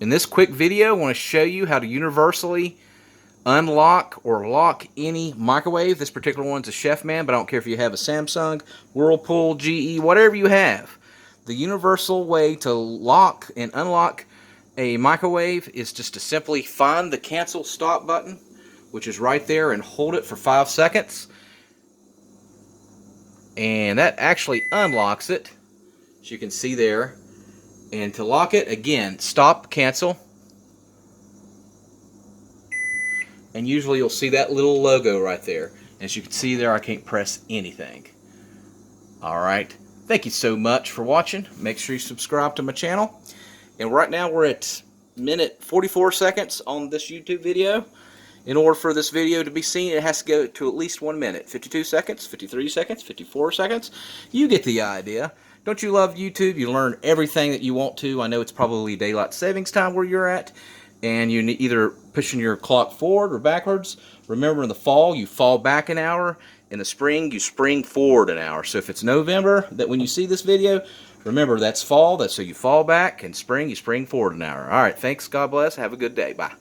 In this quick video, I want to show you how to universally unlock or lock any microwave. This particular one's a Chef Man, but I don't care if you have a Samsung, Whirlpool, GE, whatever you have. The universal way to lock and unlock a microwave is just to simply find the cancel stop button, which is right there, and hold it for 5 seconds. And that actually unlocks it, as you can see there. And to lock it, again, stop, cancel. And usually you'll see that little logo right there. As you can see there, I can't press anything. Alright, thank you so much for watching. Make sure you subscribe to my channel. And right now we're at minute 44 seconds on this YouTube video. In order for this video to be seen, it has to go to at least 1 minute. 52 seconds, 53 seconds, 54 seconds. You get the idea. Don't you love YouTube? You learn everything that you want to. I know it's probably daylight savings time where you're at, and you're either pushing your clock forward or backwards. Remember, in the fall, you fall back an hour. In the spring, you spring forward an hour. So if it's November, that when you see this video, remember that's fall. That's so you fall back, and spring, you spring forward an hour. All right, thanks. God bless. Have a good day. Bye.